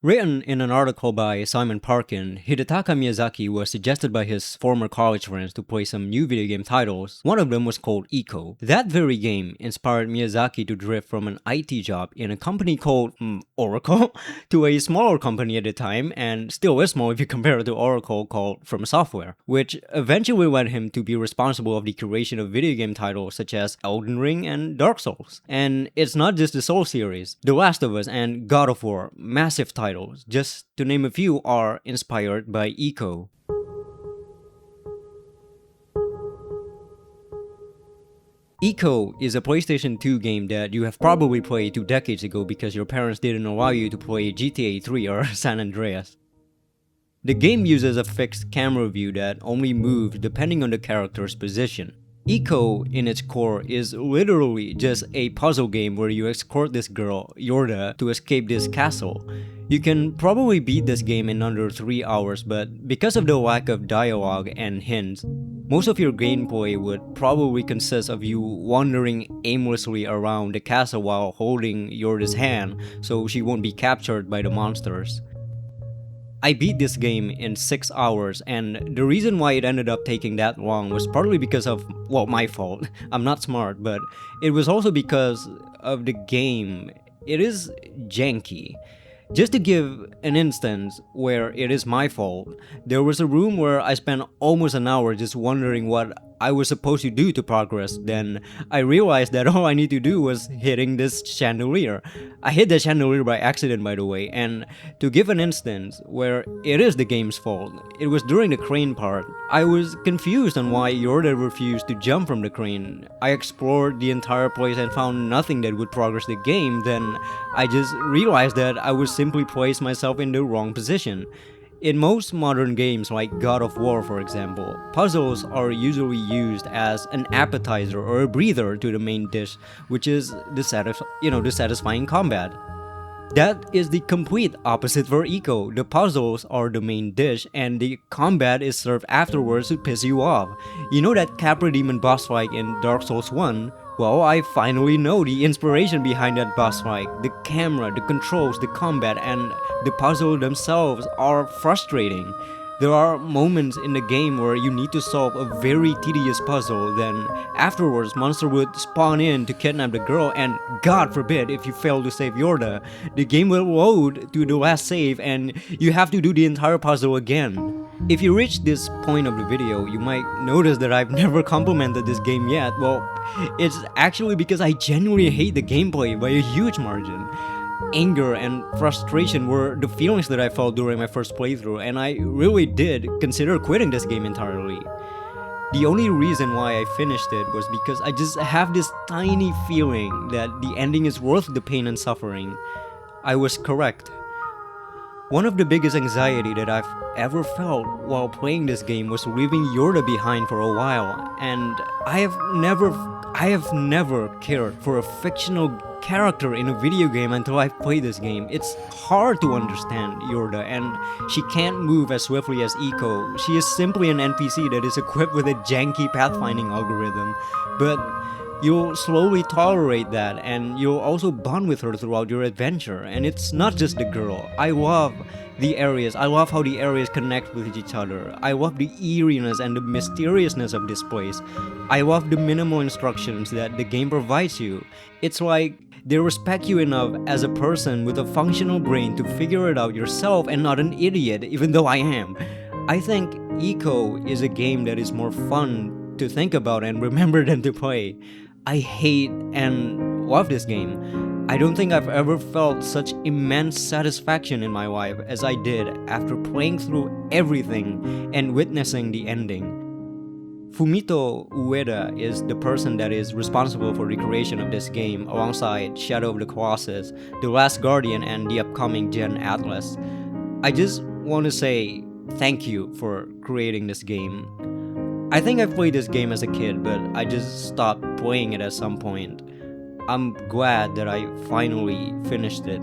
Written in an article by Simon Parkin, Hidetaka Miyazaki was suggested by his former college friends to play some new video game titles. One of them was called ICO. That very game inspired Miyazaki to drift from an IT job in a company called Oracle to a smaller company at the time, and still is small if you compare it to Oracle, called From Software, which eventually led him to be responsible of the curation of video game titles such as Elden Ring and Dark Souls. And it's not just the Souls series. The Last of Us and God of War, massive titles, just to name a few, are inspired by ICO. ICO is a PlayStation 2 game that you have probably played 2 decades ago because your parents didn't allow you to play GTA 3 or San Andreas. The game uses a fixed camera view that only moves depending on the character's position. ICO, in its core, is literally just a puzzle game where you escort this girl, Yorda, to escape this castle. You can probably beat this game in under 3 hours, but because of the lack of dialogue and hints, most of your gameplay would probably consist of you wandering aimlessly around the castle while holding Yorda's hand so she won't be captured by the monsters. I beat this game in 6 hours, and the reason why it ended up taking that long was partly because of, well, my fault. I'm not smart, but it was also because of the game. It is janky. Just to give an instance where it is my fault, there was a room where I spent almost an hour just wondering what I was supposed to do to progress. Then I realized that all I need to do was hitting this chandelier. I hit the chandelier by accident, by the way, and to give an instance where it is the game's fault, it was during the crane part. I was confused on why Yorda refused to jump from the crane. I explored the entire place and found nothing that would progress the game. Then I just realized that I was simply placed myself in the wrong position. In most modern games like God of War, for example, puzzles are usually used as an appetizer or a breather to the main dish, which is the satisfying combat. That is the complete opposite for ICO. The puzzles are the main dish and the combat is served afterwards to piss you off. You know that Capra Demon boss fight in Dark Souls 1? Well, I finally know the inspiration behind that boss fight. The camera, the controls, the combat, and the puzzle themselves are frustrating. There are moments in the game where you need to solve a very tedious puzzle, then afterwards monster would spawn in to kidnap the girl, and God forbid if you fail to save Yorda, the game will load to the last save and you have to do the entire puzzle again. If you reach this point of the video, you might notice that I've never complimented this game yet. Well, it's actually because I genuinely hate the gameplay by a huge margin. Anger and frustration were the feelings that I felt during my first playthrough, and I really did consider quitting this game entirely. The only reason why I finished it was because I just have this tiny feeling that the ending is worth the pain and suffering. I was correct. One of the biggest anxiety that I've ever felt while playing this game was leaving Yorda behind for a while, and I have never cared for a fictional character in a video game until I've played this game. It's hard to understand Yorda, and she can't move as swiftly as ICO. She is simply an NPC that is equipped with a janky pathfinding algorithm, but you'll slowly tolerate that, and you'll also bond with her throughout your adventure. And it's not just the girl. I love the areas. I love how the areas connect with each other. I love the eeriness and the mysteriousness of this place. I love the minimal instructions that the game provides you. It's like they respect you enough as a person with a functional brain to figure it out yourself and not an idiot, even though I am. I think ICO is a game that is more fun to think about and remember than to play. I hate and love this game. I don't think I've ever felt such immense satisfaction in my life as I did after playing through everything and witnessing the ending. Fumito Ueda is the person that is responsible for the creation of this game alongside Shadow of the Colossus, The Last Guardian, and the upcoming Gen Atlas. I just want to say thank you for creating this game. I think I've played this game as a kid, but I just stopped playing it at some point. I'm glad that I finally finished it.